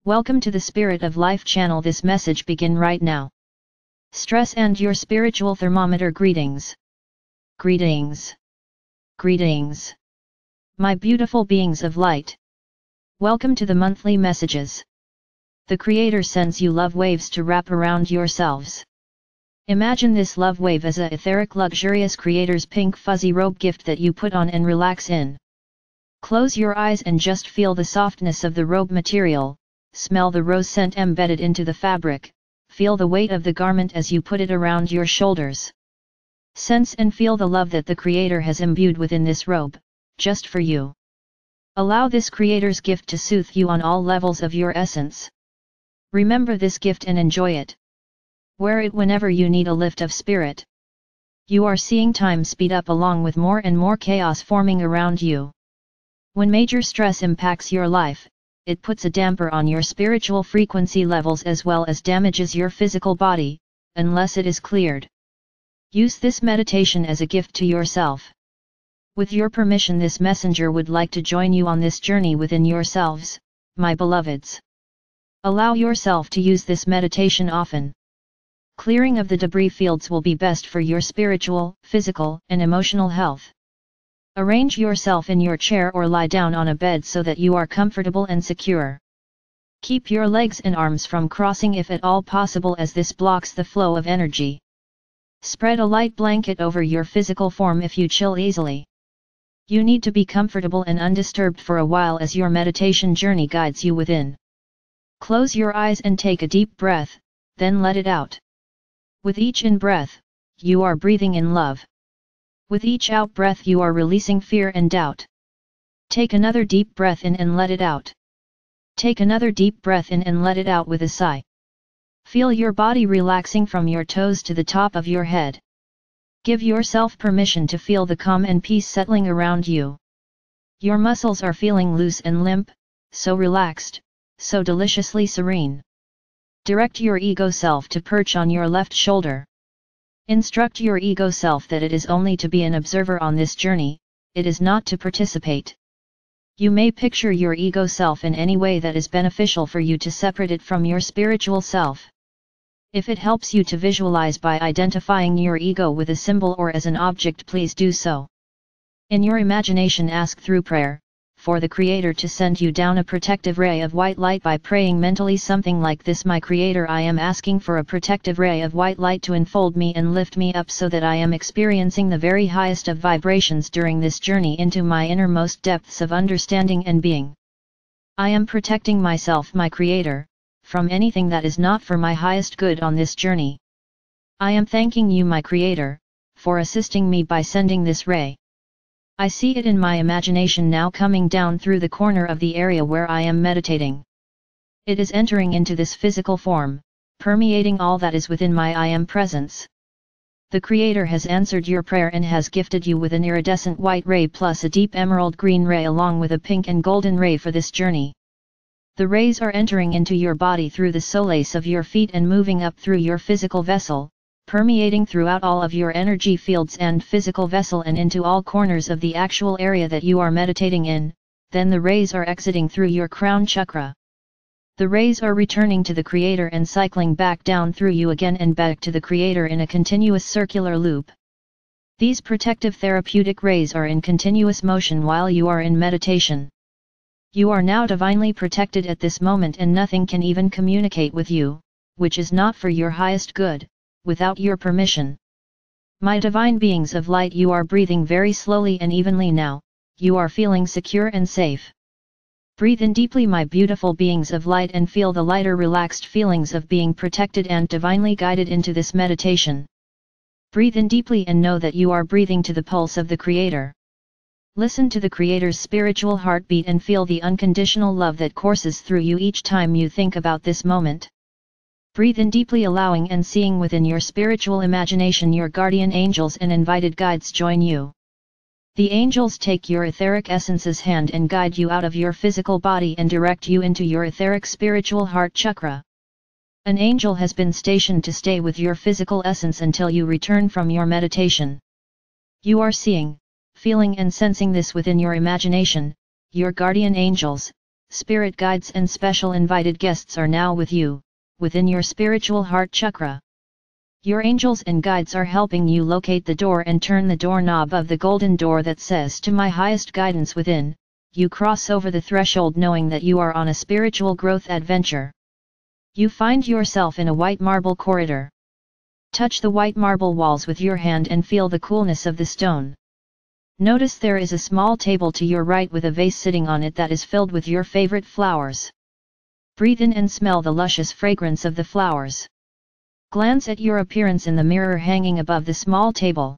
Welcome to the Spirit of Life channel. This message begin right now. Stress and your spiritual thermometer. Greetings. Greetings. Greetings. My beautiful beings of light. Welcome to the monthly messages. The Creator sends you love waves to wrap around yourselves. Imagine this love wave as a etheric luxurious Creator's pink fuzzy robe gift that you put on and relax in. Close your eyes and just feel the softness of the robe material. Smell the rose scent embedded into the fabric, feel the weight of the garment as you put it around your shoulders. Sense and feel the love that the Creator has imbued within this robe, just for you. Allow this Creator's gift to soothe you on all levels of your essence. Remember this gift and enjoy it. Wear it whenever you need a lift of spirit. You are seeing time speed up along with more and more chaos forming around you. When major stress impacts your life, it puts a damper on your spiritual frequency levels as well as damages your physical body, unless it is cleared. Use this meditation as a gift to yourself. With your permission, this messenger would like to join you on this journey within yourselves, my beloveds. Allow yourself to use this meditation often. Clearing of the debris fields will be best for your spiritual, physical, and emotional health. Arrange yourself in your chair or lie down on a bed so that you are comfortable and secure. Keep your legs and arms from crossing if at all possible, as this blocks the flow of energy. Spread a light blanket over your physical form if you chill easily. You need to be comfortable and undisturbed for a while as your meditation journey guides you within. Close your eyes and take a deep breath, then let it out. With each in-breath, you are breathing in love. With each out-breath you are releasing fear and doubt. Take another deep breath in and let it out. Take another deep breath in and let it out with a sigh. Feel your body relaxing from your toes to the top of your head. Give yourself permission to feel the calm and peace settling around you. Your muscles are feeling loose and limp, so relaxed, so deliciously serene. Direct your ego self to perch on your left shoulder. Instruct your ego self that it is only to be an observer on this journey, it is not to participate. You may picture your ego self in any way that is beneficial for you to separate it from your spiritual self. If it helps you to visualize by identifying your ego with a symbol or as an object, please do so. In your imagination, ask through prayer, for the Creator to send you down a protective ray of white light by praying mentally something like this: My Creator, I am asking for a protective ray of white light to enfold me and lift me up so that I am experiencing the very highest of vibrations during this journey into my innermost depths of understanding and being. I am protecting myself, my Creator, from anything that is not for my highest good on this journey. I am thanking you, my Creator, for assisting me by sending this ray. I see it in my imagination now, coming down through the corner of the area where I am meditating. It is entering into this physical form, permeating all that is within my I am presence. The Creator has answered your prayer and has gifted you with an iridescent white ray plus a deep emerald green ray along with a pink and golden ray for this journey. The rays are entering into your body through the soles of your feet and moving up through your physical vessel, permeating throughout all of your energy fields and physical vessel and into all corners of the actual area that you are meditating in. Then the rays are exiting through your crown chakra. The rays are returning to the Creator and cycling back down through you again and back to the Creator in a continuous circular loop. These protective therapeutic rays are in continuous motion while you are in meditation. You are now divinely protected at this moment, and nothing can even communicate with you, which is not for your highest good, without your permission. My divine beings of light, you are breathing very slowly and evenly now, you are feeling secure and safe. Breathe in deeply, my beautiful beings of light, and feel the lighter, relaxed feelings of being protected and divinely guided into this meditation. Breathe in deeply and know that you are breathing to the pulse of the Creator. Listen to the Creator's spiritual heartbeat and feel the unconditional love that courses through you each time you think about this moment. Breathe in deeply, allowing and seeing within your spiritual imagination your guardian angels and invited guides join you. The angels take your etheric essence's hand and guide you out of your physical body and direct you into your etheric spiritual heart chakra. An angel has been stationed to stay with your physical essence until you return from your meditation. You are seeing, feeling and sensing this within your imagination. Your guardian angels, spirit guides and special invited guests are now with you, within your spiritual heart chakra. Your angels and guides are helping you locate the door and turn the doorknob of the golden door that says to my highest guidance within. You cross over the threshold knowing that you are on a spiritual growth adventure. You find yourself in a white marble corridor. Touch the white marble walls with your hand and feel the coolness of the stone. Notice there is a small table to your right with a vase sitting on it that is filled with your favorite flowers. Breathe in and smell the luscious fragrance of the flowers. Glance at your appearance in the mirror hanging above the small table.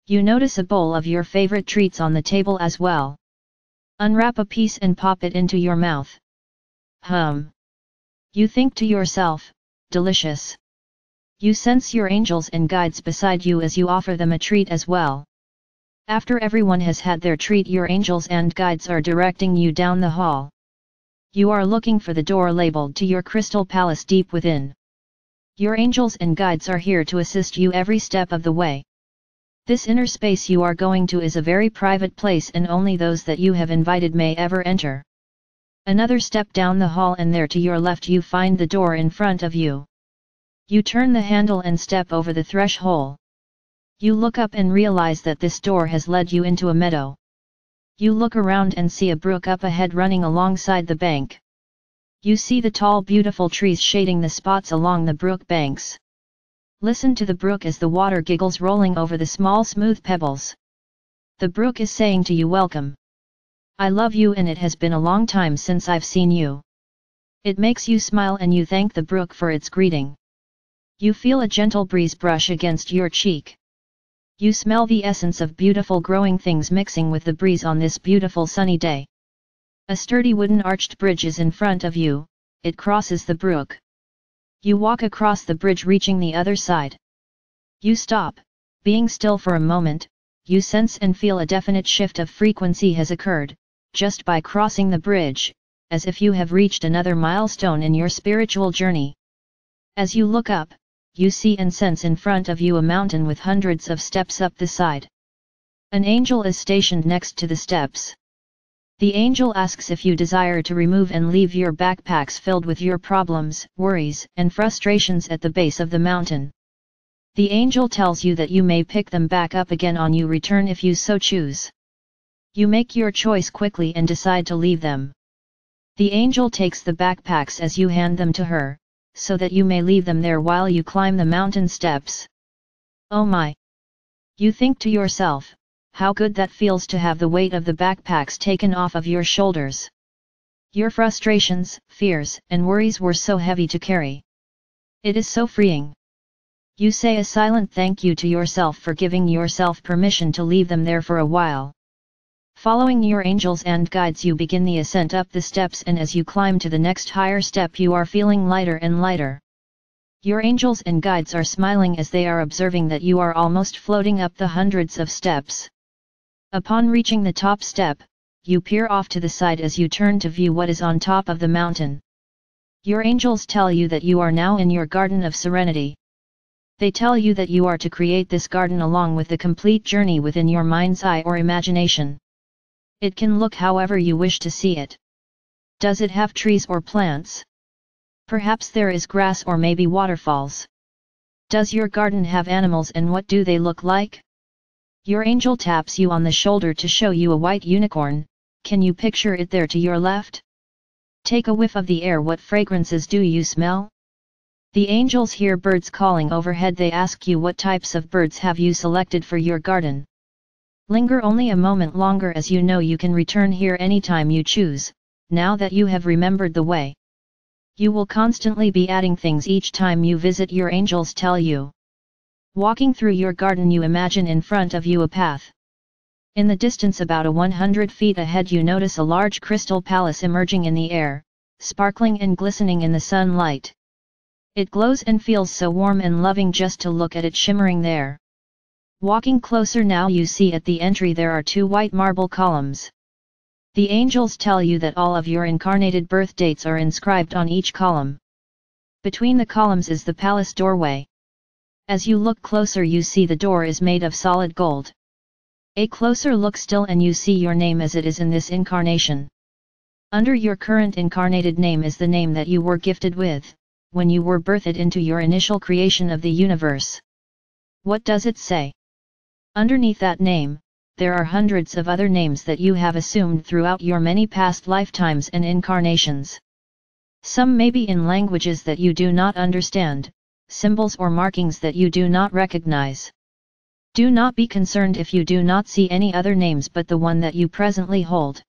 You notice a bowl of your favorite treats on the table as well. Unwrap a piece and pop it into your mouth. You think to yourself, delicious. You sense your angels and guides beside you as you offer them a treat as well. After everyone has had their treat, your angels and guides are directing you down the hall. You are looking for the door labeled to your crystal palace deep within. Your angels and guides are here to assist you every step of the way. This inner space you are going to is a very private place and only those that you have invited may ever enter. Another step down the hall and there to your left you find the door in front of you. You turn the handle and step over the threshold. You look up and realize that this door has led you into a meadow. You look around and see a brook up ahead running alongside the bank. You see the tall beautiful trees shading the spots along the brook banks. Listen to the brook as the water giggles rolling over the small smooth pebbles. The brook is saying to you, welcome. I love you and it has been a long time since I've seen you. It makes you smile and you thank the brook for its greeting. You feel a gentle breeze brush against your cheek. You smell the essence of beautiful growing things mixing with the breeze on this beautiful sunny day. A sturdy wooden arched bridge is in front of you, it crosses the brook. You walk across the bridge reaching the other side. You stop, being still for a moment, you sense and feel a definite shift of frequency has occurred, just by crossing the bridge, as if you have reached another milestone in your spiritual journey. As you look up, you see and sense in front of you a mountain with hundreds of steps up the side. An angel is stationed next to the steps. The angel asks if you desire to remove and leave your backpacks filled with your problems, worries, and frustrations at the base of the mountain. The angel tells you that you may pick them back up again on your return if you so choose. You make your choice quickly and decide to leave them. The angel takes the backpacks as you hand them to her, so that you may leave them there while you climb the mountain steps. Oh my! You think to yourself, how good that feels to have the weight of the backpacks taken off of your shoulders. Your frustrations, fears, and worries were so heavy to carry. It is so freeing. You say a silent thank you to yourself for giving yourself permission to leave them there for a while. Following your angels and guides, you begin the ascent up the steps, and as you climb to the next higher step you are feeling lighter and lighter. Your angels and guides are smiling as they are observing that you are almost floating up the hundreds of steps. Upon reaching the top step, you peer off to the side as you turn to view what is on top of the mountain. Your angels tell you that you are now in your garden of serenity. They tell you that you are to create this garden along with the complete journey within your mind's eye or imagination. It can look however you wish to see it. Does it have trees or plants? Perhaps there is grass or maybe waterfalls. Does your garden have animals and what do they look like? Your angel taps you on the shoulder to show you a white unicorn. Can you picture it there to your left? Take a whiff of the air. What fragrances do you smell? The angels hear birds calling overhead. They ask you what types of birds have you selected for your garden. Linger only a moment longer as you know you can return here anytime you choose, now that you have remembered the way. You will constantly be adding things each time you visit, your angels tell you. Walking through your garden, you imagine in front of you a path. In the distance about 100 feet ahead you notice a large crystal palace emerging in the air, sparkling and glistening in the sunlight. It glows and feels so warm and loving just to look at it shimmering there. Walking closer now you see at the entry there are 2 white marble columns. The angels tell you that all of your incarnated birth dates are inscribed on each column. Between the columns is the palace doorway. As you look closer you see the door is made of solid gold. A closer look still and you see your name as it is in this incarnation. Under your current incarnated name is the name that you were gifted with, when you were birthed into your initial creation of the universe. What does it say? Underneath that name, there are hundreds of other names that you have assumed throughout your many past lifetimes and incarnations. Some may be in languages that you do not understand, symbols or markings that you do not recognize. Do not be concerned if you do not see any other names but the one that you presently hold.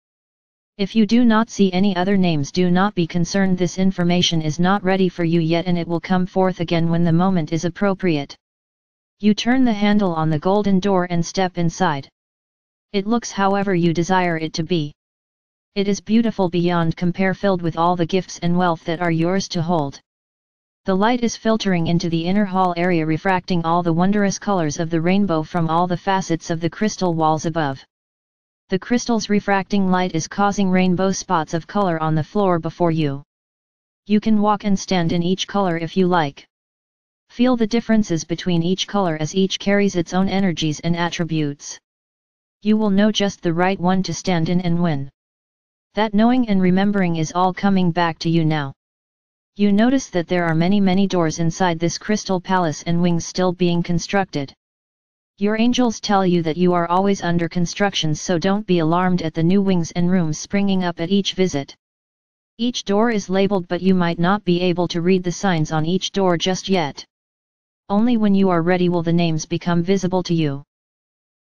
If you do not see any other names, do not be concerned. This information is not ready for you yet, and it will come forth again when the moment is appropriate. You turn the handle on the golden door and step inside. It looks however you desire it to be. It is beautiful beyond compare, filled with all the gifts and wealth that are yours to hold. The light is filtering into the inner hall area, refracting all the wondrous colors of the rainbow from all the facets of the crystal walls above. The crystal's refracting light is causing rainbow spots of color on the floor before you. You can walk and stand in each color if you like. Feel the differences between each color as each carries its own energies and attributes. You will know just the right one to stand in and when. That knowing and remembering is all coming back to you now. You notice that there are many doors inside this crystal palace and wings still being constructed. Your angels tell you that you are always under construction, so don't be alarmed at the new wings and rooms springing up at each visit. Each door is labeled, but you might not be able to read the signs on each door just yet. Only when you are ready will the names become visible to you.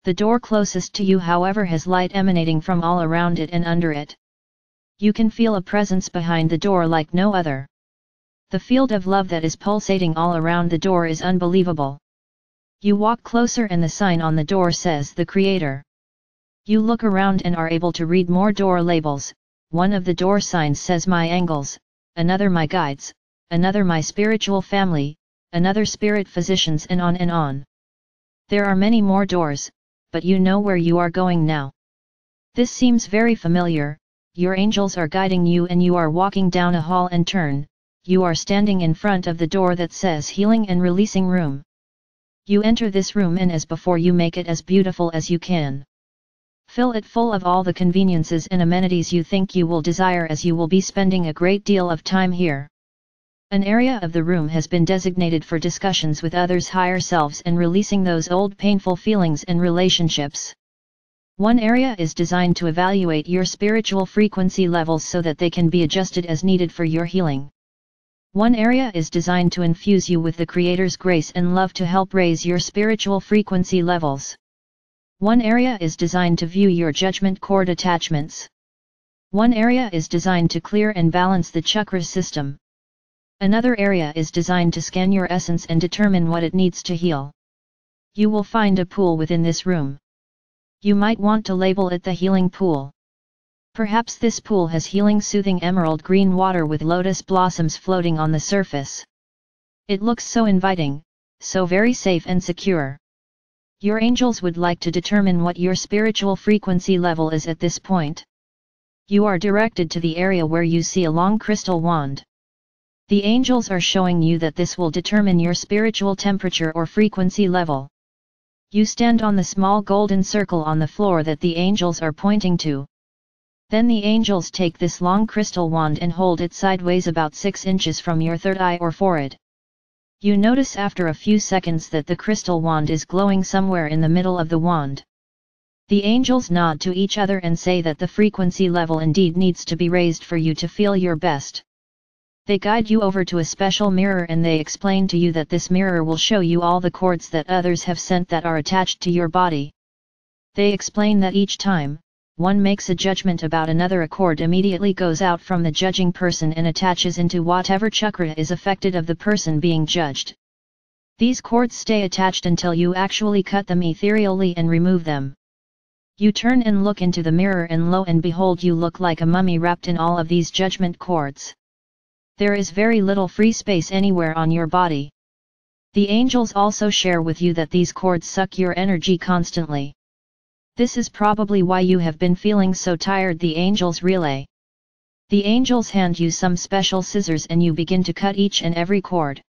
The door closest to you, however, has light emanating from all around it and under it. You can feel a presence behind the door like no other. The field of love that is pulsating all around the door is unbelievable. You walk closer and the sign on the door says the Creator. You look around and are able to read more door labels. One of the door signs says my angels, another my guides, another my spiritual family, another spirit physicians, and on and on. There are many more doors, but you know where you are going now. This seems very familiar. Your angels are guiding you and you are walking down a hall and turn. You are standing in front of the door that says healing and releasing room. You enter this room and as before you make it as beautiful as you can. Fill it full of all the conveniences and amenities you think you will desire, as you will be spending a great deal of time here. An area of the room has been designated for discussions with others' higher selves and releasing those old painful feelings and relationships. One area is designed to evaluate your spiritual frequency levels so that they can be adjusted as needed for your healing. One area is designed to infuse you with the Creator's grace and love to help raise your spiritual frequency levels. One area is designed to view your judgment cord attachments. One area is designed to clear and balance the chakra system. Another area is designed to scan your essence and determine what it needs to heal. You will find a pool within this room. You might want to label it the healing pool. Perhaps this pool has healing, soothing emerald green water with lotus blossoms floating on the surface. It looks so inviting, so very safe and secure. Your angels would like to determine what your spiritual frequency level is at this point. You are directed to the area where you see a long crystal wand. The angels are showing you that this will determine your spiritual temperature or frequency level. You stand on the small golden circle on the floor that the angels are pointing to. Then the angels take this long crystal wand and hold it sideways about 6 inches from your third eye or forehead. You notice after a few seconds that the crystal wand is glowing somewhere in the middle of the wand. The angels nod to each other and say that the frequency level indeed needs to be raised for you to feel your best. They guide you over to a special mirror and they explain to you that this mirror will show you all the cords that others have sent that are attached to your body. They explain that each time one makes a judgment about another, a cord immediately goes out from the judging person and attaches into whatever chakra is affected of the person being judged. These cords stay attached until you actually cut them ethereally and remove them. You turn and look into the mirror and lo and behold, you look like a mummy wrapped in all of these judgment cords. There is very little free space anywhere on your body. The angels also share with you that these cords suck your energy constantly. This is probably why you have been feeling so tired, the angels relay. The angels hand you some special scissors and you begin to cut each and every cord.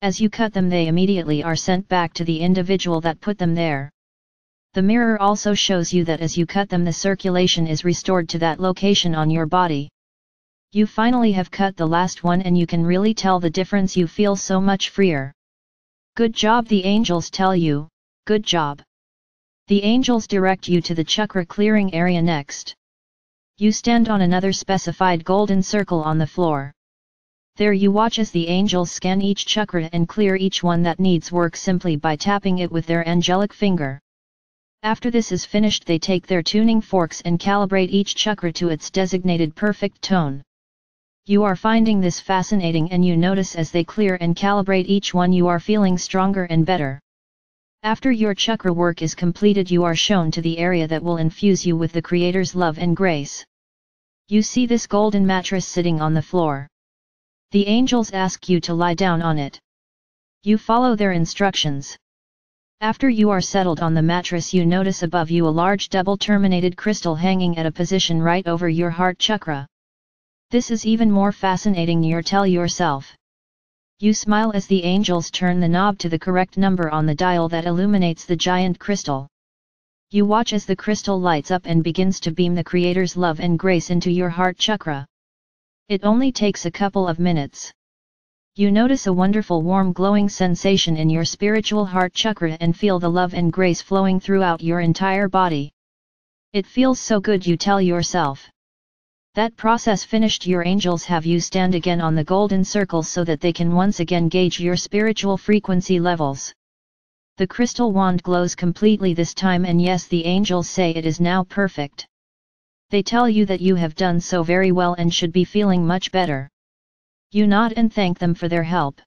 As you cut them, they immediately are sent back to the individual that put them there. The mirror also shows you that as you cut them, the circulation is restored to that location on your body. You finally have cut the last one and you can really tell the difference. You feel so much freer. Good job, the angels tell you, good job. The angels direct you to the chakra clearing area next. You stand on another specified golden circle on the floor. There you watch as the angels scan each chakra and clear each one that needs work simply by tapping it with their angelic finger. After this is finished, they take their tuning forks and calibrate each chakra to its designated perfect tone. You are finding this fascinating, and you notice as they clear and calibrate each one you are feeling stronger and better. After your chakra work is completed, you are shown to the area that will infuse you with the Creator's love and grace. You see this golden mattress sitting on the floor. The angels ask you to lie down on it. You follow their instructions. After you are settled on the mattress, you notice above you a large double-terminated crystal hanging at a position right over your heart chakra. This is even more fascinating, you tell yourself. You smile as the angels turn the knob to the correct number on the dial that illuminates the giant crystal. You watch as the crystal lights up and begins to beam the Creator's love and grace into your heart chakra. It only takes a couple of minutes. You notice a wonderful warm glowing sensation in your spiritual heart chakra and feel the love and grace flowing throughout your entire body. It feels so good, you tell yourself. That process finished, your angels have you stand again on the golden circle so that they can once again gauge your spiritual frequency levels. The crystal wand glows completely this time, and yes, the angels say it is now perfect. They tell you that you have done so very well and should be feeling much better. You nod and thank them for their help.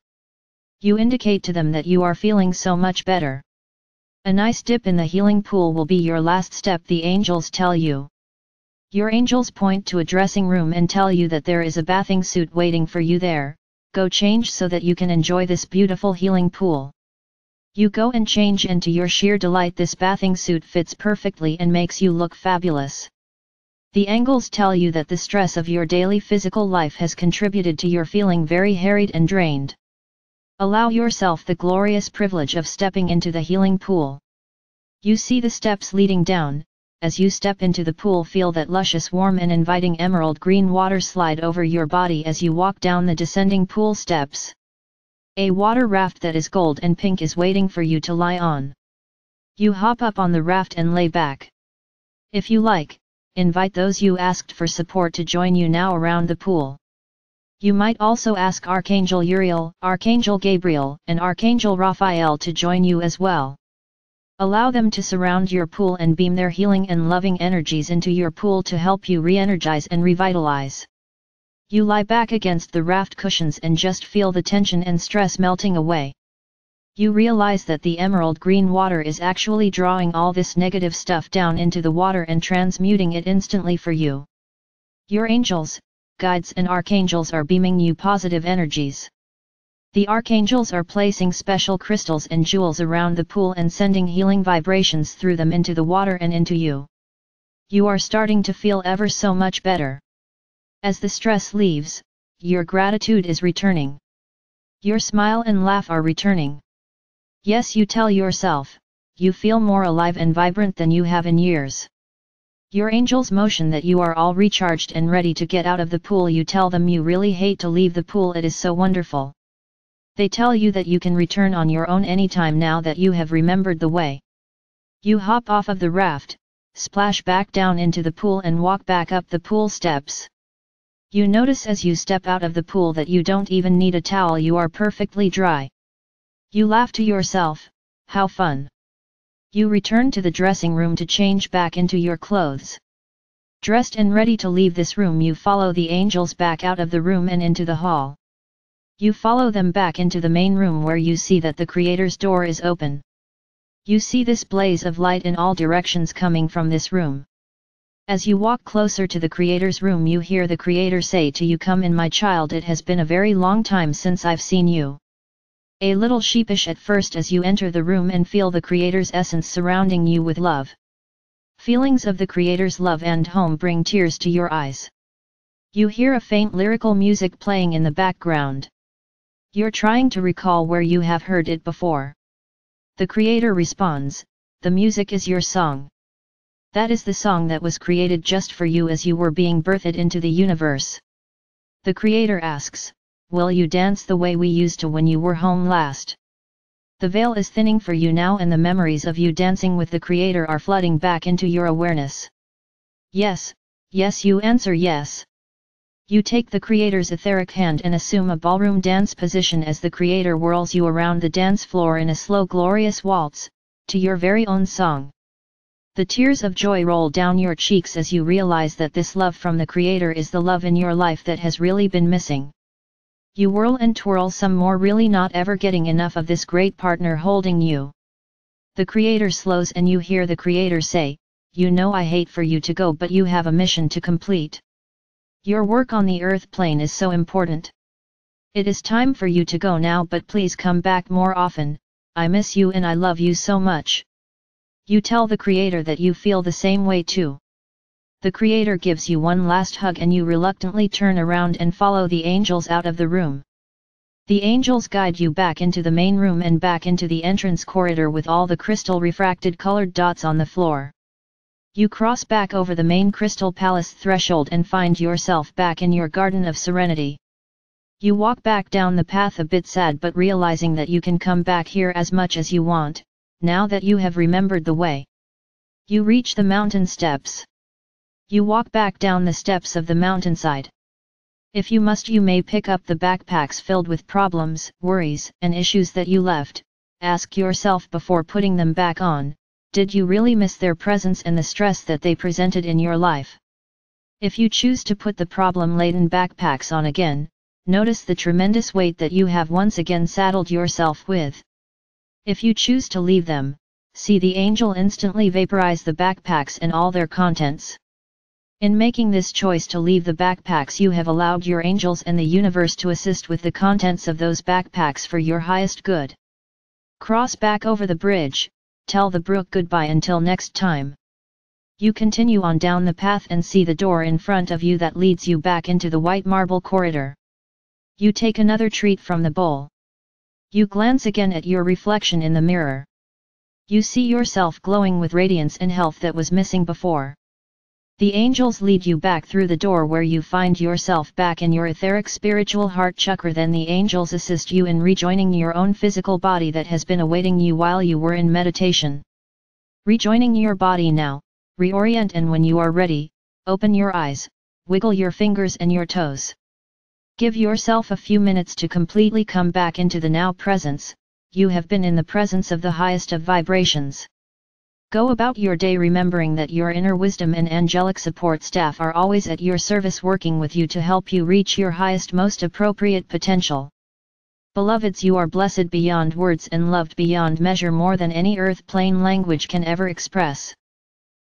You indicate to them that you are feeling so much better. A nice dip in the healing pool will be your last step, the angels tell you. Your angels point to a dressing room and tell you that there is a bathing suit waiting for you there. Go change so that you can enjoy this beautiful healing pool. You go and change, and to your sheer delight this bathing suit fits perfectly and makes you look fabulous. The angels tell you that the stress of your daily physical life has contributed to your feeling very harried and drained. Allow yourself the glorious privilege of stepping into the healing pool. You see the steps leading down. As you step into the pool, feel that luscious, warm and inviting emerald green water slide over your body as you walk down the descending pool steps. A water raft that is gold and pink is waiting for you to lie on. You hop up on the raft and lay back. If you like, invite those you asked for support to join you now around the pool. You might also ask Archangel Uriel, Archangel Gabriel, and Archangel Raphael to join you as well. Allow them to surround your pool and beam their healing and loving energies into your pool to help you re-energize and revitalize. You lie back against the raft cushions and just feel the tension and stress melting away. You realize that the emerald green water is actually drawing all this negative stuff down into the water and transmuting it instantly for you. Your angels, guides and archangels are beaming you positive energies. The archangels are placing special crystals and jewels around the pool and sending healing vibrations through them into the water and into you. You are starting to feel ever so much better. As the stress leaves, your gratitude is returning. Your smile and laugh are returning. Yes, you tell yourself, you feel more alive and vibrant than you have in years. Your angels motion that you are all recharged and ready to get out of the pool. You tell them you really hate to leave the pool, it is so wonderful. They tell you that you can return on your own anytime now that you have remembered the way. You hop off of the raft, splash back down into the pool and walk back up the pool steps. You notice as you step out of the pool that you don't even need a towel, you are perfectly dry. You laugh to yourself, how fun. You return to the dressing room to change back into your clothes. Dressed and ready to leave this room, you follow the angels back out of the room and into the hall. You follow them back into the main room where you see that the Creator's door is open. You see this blaze of light in all directions coming from this room. As you walk closer to the Creator's room, you hear the Creator say to you, "Come in, my child, it has been a very long time since I've seen you." A little sheepish at first as you enter the room and feel the Creator's essence surrounding you with love. Feelings of the Creator's love and home bring tears to your eyes. You hear a faint lyrical music playing in the background. You're trying to recall where you have heard it before. The Creator responds, the music is your song. That is the song that was created just for you as you were being birthed into the universe. The Creator asks, will you dance the way we used to when you were home last? The veil is thinning for you now and the memories of you dancing with the Creator are flooding back into your awareness. Yes, yes, you answer yes. You take the Creator's etheric hand and assume a ballroom dance position as the Creator whirls you around the dance floor in a slow glorious waltz, to your very own song. The tears of joy roll down your cheeks as you realize that this love from the Creator is the love in your life that has really been missing. You whirl and twirl some more, really not ever getting enough of this great partner holding you. The Creator slows and you hear the Creator say, you know I hate for you to go, but you have a mission to complete. Your work on the earth plane is so important. It is time for you to go now, but please come back more often. I miss you and I love you so much. You tell the Creator that you feel the same way too. The Creator gives you one last hug and you reluctantly turn around and follow the angels out of the room. The angels guide you back into the main room and back into the entrance corridor with all the crystal refracted colored dots on the floor. You cross back over the main crystal palace threshold and find yourself back in your garden of serenity. You walk back down the path a bit sad, but realizing that you can come back here as much as you want, now that you have remembered the way. You reach the mountain steps. You walk back down the steps of the mountainside. If you must, you may pick up the backpacks filled with problems, worries, and issues that you left. Ask yourself before putting them back on, did you really miss their presence and the stress that they presented in your life? If you choose to put the problem-laden backpacks on again, notice the tremendous weight that you have once again saddled yourself with. If you choose to leave them, see the angel instantly vaporize the backpacks and all their contents. In making this choice to leave the backpacks, you have allowed your angels and the universe to assist with the contents of those backpacks for your highest good. Cross back over the bridge, tell the brook goodbye until next time. You continue on down the path and see the door in front of you that leads you back into the white marble corridor. You take another treat from the bowl. You glance again at your reflection in the mirror. You see yourself glowing with radiance and health that was missing before. The angels lead you back through the door where you find yourself back in your etheric spiritual heart chakra. Then the angels assist you in rejoining your own physical body that has been awaiting you while you were in meditation. Rejoining your body now, reorient, and when you are ready, open your eyes, wiggle your fingers and your toes. Give yourself a few minutes to completely come back into the now presence. You have been in the presence of the highest of vibrations. Go about your day remembering that your inner wisdom and angelic support staff are always at your service, working with you to help you reach your highest, most appropriate potential. Beloveds, you are blessed beyond words and loved beyond measure, more than any earth plane language can ever express.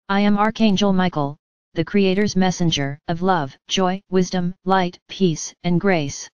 I am Archangel Michael, the Creator's messenger of love, joy, wisdom, light, peace, and grace.